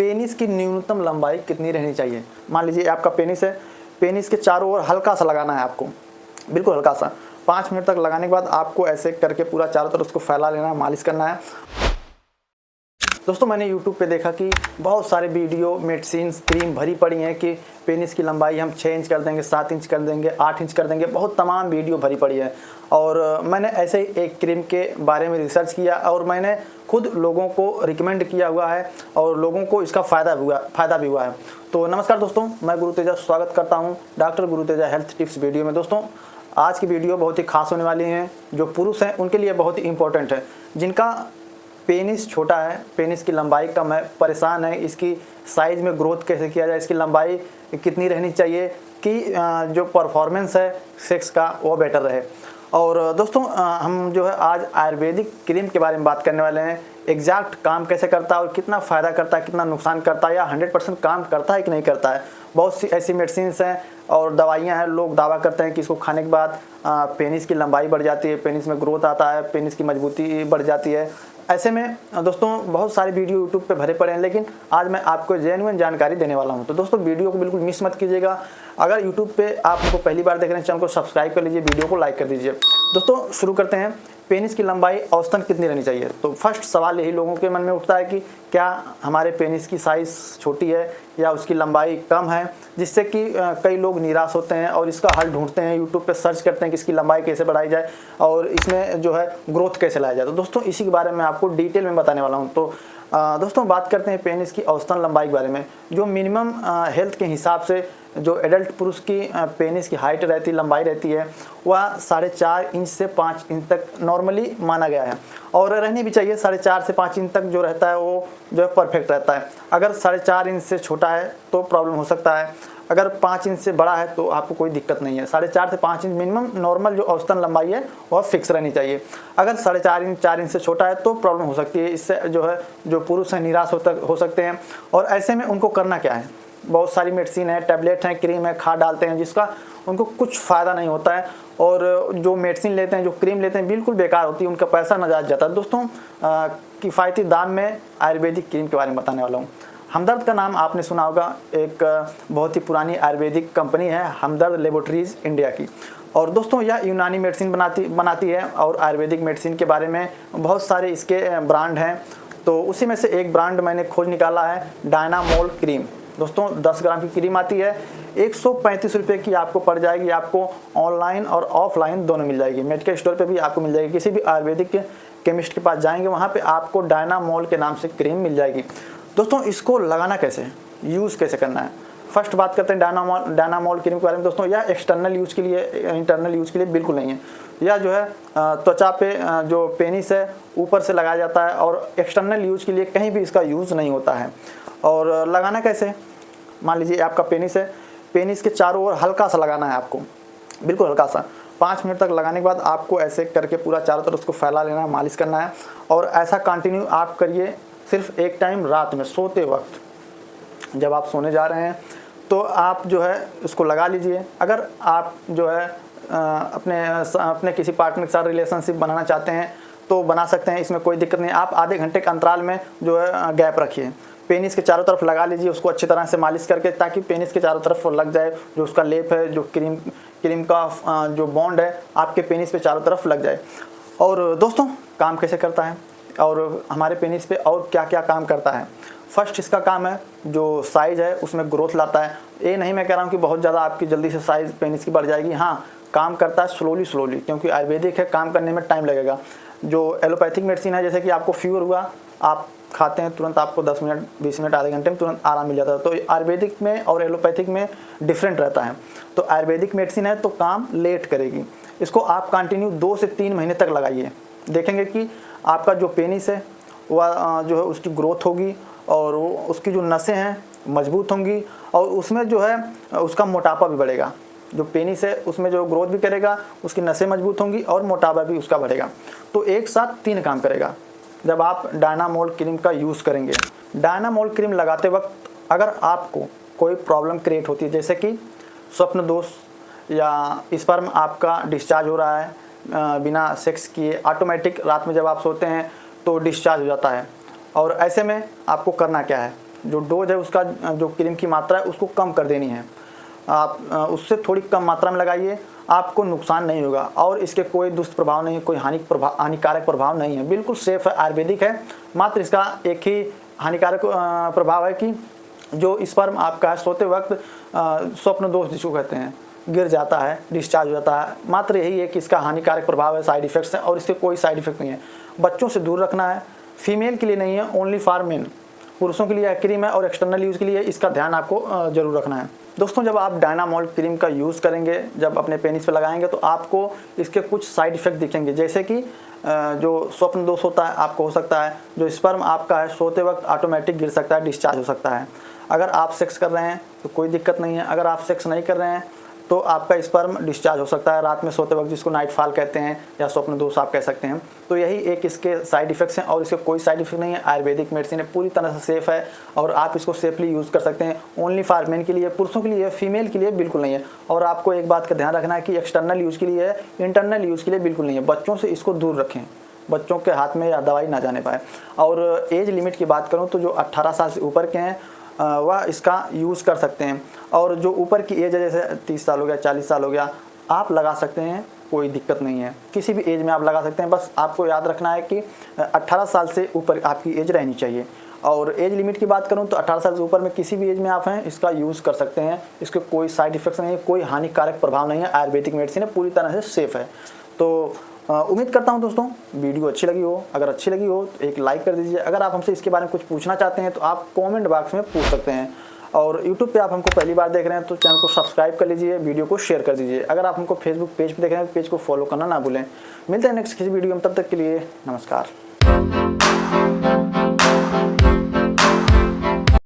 Penis की न्यूनतम लंबाई कितनी रहनी चाहिए। मान लीजिए आपका पेनिस है, पेनिस के चारों ओर हल्का सा लगाना है आपको, बिल्कुल हल्का सा। 5 मिनट तक लगाने के बाद आपको ऐसे करके पूरा चारों तरफ उसको फैला लेना है, मालिश करना है। दोस्तों मैंने YouTube पे देखा कि बहुत सारे वीडियो मेडिसिन क्रीम भरी पड़ी हैं कि पेनिस की लंबाई हम 6 इंच कर देंगे, 7 इंच कर देंगे, 8 इंच कर देंगे, बहुत तमाम वीडियो भरी पड़ी है। और मैंने ऐसे ही एक क्रीम के बारे में रिसर्च किया और मैंने खुद लोगों को रिकमेंड किया हुआ है और लोगों को इसका फ़ायदा भी हुआ है। तो नमस्कार दोस्तों, मैं गुरु तेजा स्वागत करता हूँ डॉक्टर गुरु तेजा हेल्थ टिप्स वीडियो में। दोस्तों आज की वीडियो बहुत ही खास होने वाली है। जो पुरुष हैं उनके लिए बहुत ही इंपॉर्टेंट है, जिनका पेनिस छोटा है, पेनिस की लंबाई कम है, परेशान है इसकी साइज़ में ग्रोथ कैसे किया जाए, इसकी लंबाई कितनी रहनी चाहिए कि जो परफॉर्मेंस है सेक्स का वो बेटर रहे। और दोस्तों हम जो है आज आयुर्वेदिक क्रीम के बारे में बात करने वाले हैं। एग्जैक्ट काम कैसे करता है और कितना फ़ायदा करता है, कितना नुकसान करता है, या 100% काम करता है कि नहीं करता है। बहुत सी ऐसी मेडिसिन्स हैं और दवाइयाँ हैं, लोग दावा करते हैं कि इसको खाने के बाद पेनिस की लंबाई बढ़ जाती है, पेनिस में ग्रोथ आता है, पेनिस की मजबूती बढ़ जाती है। ऐसे में दोस्तों बहुत सारे वीडियो यूट्यूब पे भरे पड़े हैं, लेकिन आज मैं आपको जेन्युइन जानकारी देने वाला हूं। तो दोस्तों वीडियो को बिल्कुल मिस मत कीजिएगा। अगर यूट्यूब पे आप हमको पहली बार देख रहे हैं, चैनल को सब्सक्राइब कर लीजिए, वीडियो को लाइक कर दीजिए। दोस्तों शुरू करते हैं। पेनिस की लंबाई औसतन कितनी रहनी चाहिए। तो फर्स्ट सवाल यही लोगों के मन में उठता है कि क्या हमारे पेनिस की साइज़ छोटी है या उसकी लंबाई कम है, जिससे कि कई लोग निराश होते हैं और इसका हल ढूंढते हैं, यूट्यूब पे सर्च करते हैं कि इसकी लंबाई कैसे बढ़ाई जाए और इसमें जो है ग्रोथ कैसे लाया जाए। तो दोस्तों इसी के बारे में आपको डिटेल में बताने वाला हूँ। तो दोस्तों बात करते हैं पेनिस की औसतन लंबाई के बारे में। जो मिनिमम हेल्थ के हिसाब से जो एडल्ट पुरुष की पेनिस की हाइट रहती, लंबाई रहती है, वह 4.5 इंच से 5 इंच तक नॉर्मली माना गया है और रहनी भी चाहिए। 4.5 से 5 इंच तक जो रहता है वो जो है परफेक्ट रहता है। अगर 4.5 इंच से छोटा है तो प्रॉब्लम हो सकता है, अगर 5 इंच से बड़ा है तो आपको कोई दिक्कत नहीं है। 4.5 से 5 इंच मिनिमम नॉर्मल जो औसतन लंबाई है वह फिक्स रहनी चाहिए। अगर 4.5 इंच 4 इंच से छोटा है तो प्रॉब्लम हो सकती है। इससे जो है जो पुरुष हैं निराश हो सकते हैं। और ऐसे में उनको करना क्या है, बहुत सारी मेडिसिन है, टैबलेट हैं, क्रीम है, खा डालते हैं, जिसका उनको कुछ फ़ायदा नहीं होता है। और जो मेडिसिन लेते हैं, जो क्रीम लेते हैं, बिल्कुल बेकार होती है, उनका पैसा नजायज़ जाता है। दोस्तों किफ़ायती दाम में आयुर्वेदिक क्रीम के बारे में बताने वाला हूँ। हमदर्द का नाम आपने सुना होगा, एक बहुत ही पुरानी आयुर्वेदिक कंपनी है हमदर्द लेबोरेटरीज इंडिया की। और दोस्तों यह यूनानी मेडिसिन बनाती है और आयुर्वेदिक मेडिसिन के बारे में बहुत सारे इसके ब्रांड हैं। तो उसी में से एक ब्रांड मैंने खोज निकाला है, डायनामोल क्रीम। दोस्तों 10 ग्राम की क्रीम आती है, 135 रुपये की आपको पड़ जाएगी। आपको ऑनलाइन और ऑफलाइन दोनों मिल जाएगी, मेडिकल स्टोर पे भी आपको मिल जाएगी। किसी भी आयुर्वेदिक केमिस्ट के पास जाएंगे वहाँ पे आपको डायनामोल के नाम से क्रीम मिल जाएगी। दोस्तों इसको लगाना कैसे, यूज़ कैसे करना है। फर्स्ट बात करते हैं डायनामोल क्रीम के बारे में। दोस्तों यह एक्सटर्नल यूज़ के लिए, इंटरनल यूज़ के लिए बिल्कुल नहीं है। यह जो है त्वचा पे जो पेनिस है ऊपर से लगाया जाता है और एक्सटर्नल यूज़ के लिए कहीं भी इसका यूज़ नहीं होता है। और लगाना कैसे, मान लीजिए आपका पेनिस है, पेनिस के चारों ओर हल्का सा लगाना है आपको, बिल्कुल हल्का सा। 5 मिनट तक लगाने के बाद आपको ऐसे करके पूरा चारों तरफ उसको फैला लेना है, मालिश करना है। और ऐसा कंटिन्यू आप करिए सिर्फ एक टाइम रात में सोते वक्त, जब आप सोने जा रहे हैं तो आप जो है उसको लगा लीजिए। अगर आप जो है अपने किसी पार्टनर के साथ रिलेशनशिप बनाना चाहते हैं तो बना सकते हैं, इसमें कोई दिक्कत नहीं। आप आधे घंटे के अंतराल में जो है गैप रखिए, पेनिस के चारों तरफ लगा लीजिए उसको अच्छी तरह से मालिश करके, ताकि पेनिस के चारों तरफ लग जाए, जो उसका लेप है, जो क्रीम का जो बॉन्ड है आपके पेनिस पे चारों तरफ लग जाए। और दोस्तों काम कैसे करता है और हमारे पेनिस पे और क्या क्या काम करता है। फर्स्ट इसका काम है जो साइज़ है उसमें ग्रोथ लाता है। ये नहीं मैं कह रहा हूँ कि बहुत ज़्यादा आपकी जल्दी से साइज़ पेनिस की बढ़ जाएगी, हाँ काम करता है स्लोली, क्योंकि आयुर्वेदिक है, काम करने में टाइम लगेगा। जो एलोपैथिक मेडिसिन है, जैसे कि आपको फीवर हुआ, आप खाते हैं तुरंत आपको 10 मिनट 20 मिनट आधे घंटे में तुरंत आराम मिल जाता है। तो आयुर्वेदिक में और एलोपैथिक में डिफरेंट रहता है। तो आयुर्वेदिक मेडिसिन है तो काम लेट करेगी। इसको आप कंटिन्यू 2 से 3 महीने तक लगाइए, देखेंगे कि आपका जो पेनिस है वह जो है उसकी ग्रोथ होगी और उसकी जो नसें हैं मजबूत होंगी और उसमें जो है उसका मोटापा भी बढ़ेगा। जो पेनिस है उसमें जो ग्रोथ भी करेगा, उसकी नसें मजबूत होंगी और मोटापा भी उसका बढ़ेगा। तो एक साथ 3 काम करेगा जब आप डायनामोल क्रीम का यूज़ करेंगे। डायनामोल क्रीम लगाते वक्त अगर आपको कोई प्रॉब्लम क्रिएट होती है, जैसे कि स्वप्न दोष या स्पर्म आपका डिस्चार्ज हो रहा है बिना सेक्स किए, ऑटोमेटिक रात में जब आप सोते हैं तो डिस्चार्ज हो जाता है, और ऐसे में आपको करना क्या है, जो डोज है उसका, जो क्रीम की मात्रा है उसको कम कर देनी है। आप उससे थोड़ी कम मात्रा में लगाइए, आपको नुकसान नहीं होगा और इसके कोई दुष्प्रभाव नहीं है, कोई हानिकारक प्रभाव नहीं है, बिल्कुल सेफ है, आयुर्वेदिक है। मात्र इसका एक ही हानिकारक प्रभाव है कि जो स्पर्म आपका है सोते वक्त स्वप्न दोष जिसको कहते हैं, गिर जाता है, डिस्चार्ज हो जाता है। मात्र यही है कि इसका हानिकारक प्रभाव है, साइड इफेक्ट्स हैं, और इसके कोई साइड इफेक्ट नहीं है। बच्चों से दूर रखना है, फीमेल के लिए नहीं है, ओनली फॉर मेन, पुरुषों के लिए क्रीम है और एक्सटर्नल यूज़ के लिए इसका ध्यान आपको जरूर रखना है। दोस्तों, जब आप डायनामोल क्रीम का यूज़ करेंगे, जब अपने पेनिस पे लगाएंगे तो आपको इसके कुछ साइड इफ़ेक्ट दिखेंगे, जैसे कि जो स्वप्न दोष होता है आपको हो सकता है, जो स्पर्म आपका है सोते वक्त ऑटोमेटिक गिर सकता है, डिस्चार्ज हो सकता है। अगर आप सेक्स कर रहे हैं तो कोई दिक्कत नहीं है, अगर आप सेक्स नहीं कर रहे हैं तो आपका स्पर्म डिस्चार्ज हो सकता है रात में सोते वक्त, जिसको नाइट फॉल कहते हैं या स्वप्न दोष आप कह सकते हैं। तो यही एक इसके साइड इफेक्ट्स हैं और इसके कोई साइड इफेक्ट नहीं है। आयुर्वेदिक मेडिसिन है, पूरी तरह से सेफ है और आप इसको सेफली यूज़ कर सकते हैं। ओनली फॉर मेन के लिए, पुरुषों के लिए, फीमेल के लिए बिल्कुल नहीं है। और आपको एक बात का ध्यान रखना है कि एक्सटर्नल यूज़ के लिए है, इंटरनल यूज़ के लिए बिल्कुल नहीं है। बच्चों से इसको दूर रखें, बच्चों के हाथ में या दवाई ना जाने पाए। और एज लिमिट की बात करूँ तो जो 18 साल से ऊपर के हैं वह इसका यूज़ कर सकते हैं, और जो ऊपर की एज है जैसे 30 साल हो गया, 40 साल हो गया, आप लगा सकते हैं, कोई दिक्कत नहीं है। किसी भी एज में आप लगा सकते हैं, बस आपको याद रखना है कि 18 साल से ऊपर आपकी एज रहनी चाहिए। और एज लिमिट की बात करूं तो 18 साल से ऊपर में किसी भी एज में आप हैं इसका यूज़ कर सकते हैं। इसके कोई साइड इफेक्ट्स नहीं है, कोई हानिकारक प्रभाव नहीं है। आयुर्वेदिक मेडिसिन है, पूरी तरह से सेफ है। तो उम्मीद करता हूं दोस्तों वीडियो अच्छी लगी हो। अगर अच्छी लगी हो तो एक लाइक कर दीजिए। अगर आप हमसे इसके बारे में कुछ पूछना चाहते हैं तो आप कमेंट बॉक्स में पूछ सकते हैं। और YouTube पे आप हमको पहली बार देख रहे हैं तो चैनल को सब्सक्राइब कर लीजिए, वीडियो को शेयर कर दीजिए। अगर आप हमको फेसबुक पेज पे देख रहे हैं तो पेज को फॉलो करना ना भूलें। मिलते हैं नेक्स्ट किसी वीडियो में, तब तक के लिए नमस्कार।